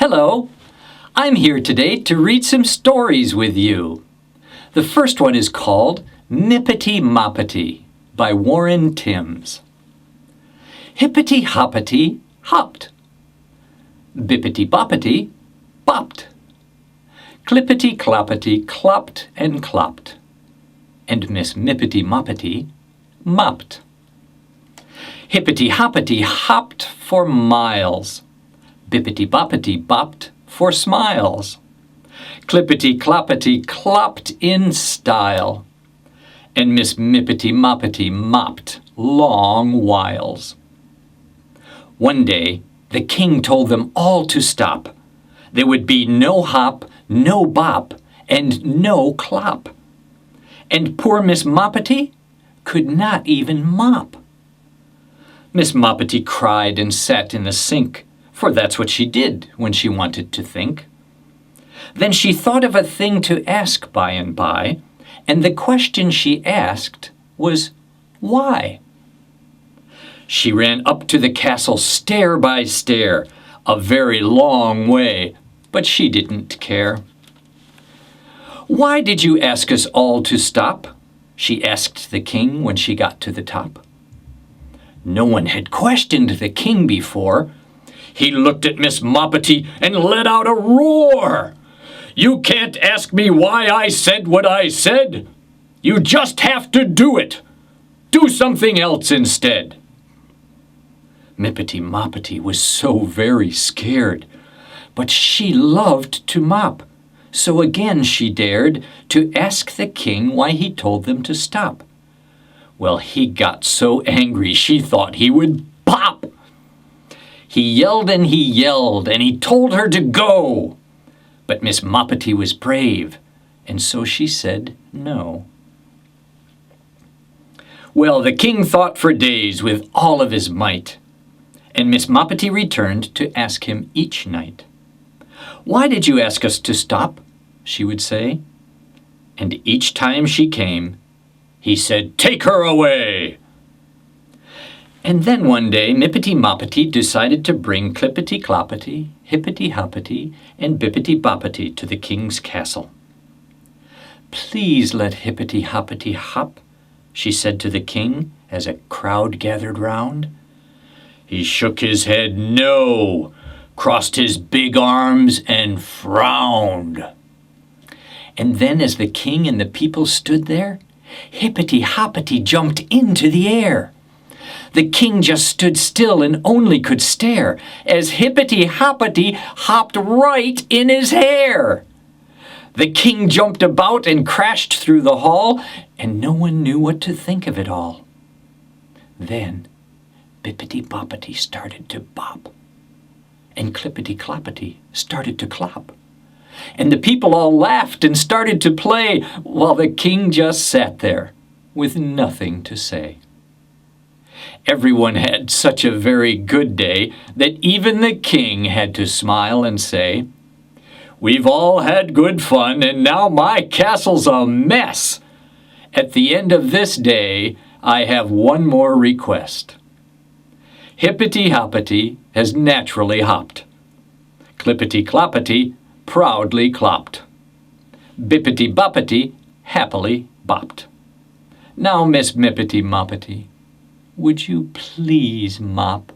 Hello, I'm here today to read some stories with you. The first one is called Mippity Moppity by Warren Timms. Hippity hoppity hopped. Bippity boppity bopped. Clippity cloppity clopped and clopped. And Miss Mippity Moppity mopped. Hippity hoppity hopped for miles. Bippity boppity bopped for smiles. Clippity cloppity clopped in style. And Miss Mippity Moppity mopped long whiles. One day, the king told them all to stop. There would be no hop, no bop, and no clop. And poor Miss Moppity could not even mop. Miss Moppity cried and sat in the sink, for that's what she did when she wanted to think. Then she thought of a thing to ask by and by, and the question she asked was, why? She ran up to the castle stair by stair, a very long way, but she didn't care. "Why did you ask us all to stop?" she asked the king when she got to the top. No one had questioned the king before. He looked at Miss Moppity and let out a roar. "You can't ask me why I said what I said. You just have to do it. Do something else instead." Mippity Moppity was so very scared, but she loved to mop, so again she dared to ask the king why he told them to stop. Well, he got so angry she thought he would pop. He yelled and he told her to go. But Miss Moppity was brave, and so she said no. Well, the king thought for days with all of his might, and Miss Moppity returned to ask him each night. "Why did you ask us to stop?" she would say. And each time she came, he said, "Take her away!" And then one day, Mippity Moppity decided to bring Clippity Cloppity, Hippity Hoppity, and Bippity Boppity to the king's castle. "Please let Hippity Hoppity hop," she said to the king as a crowd gathered round. He shook his head no, crossed his big arms, and frowned. And then as the king and the people stood there, Hippity Hoppity jumped into the air. The king just stood still and only could stare as Hippity Hoppity hopped right in his hair. The king jumped about and crashed through the hall, and no one knew what to think of it all. Then Bippity Boppity started to bop, and Clippity Cloppity started to clop, and the people all laughed and started to play, while the king just sat there with nothing to say. Everyone had such a very good day that even the king had to smile and say, "We've all had good fun, and now my castle's a mess. At the end of this day, I have one more request. Hippity Hoppity has naturally hopped. Clippity Cloppity proudly clopped. Bippity Boppity happily bopped. Now, Miss Mippity Moppity, would you please mop?"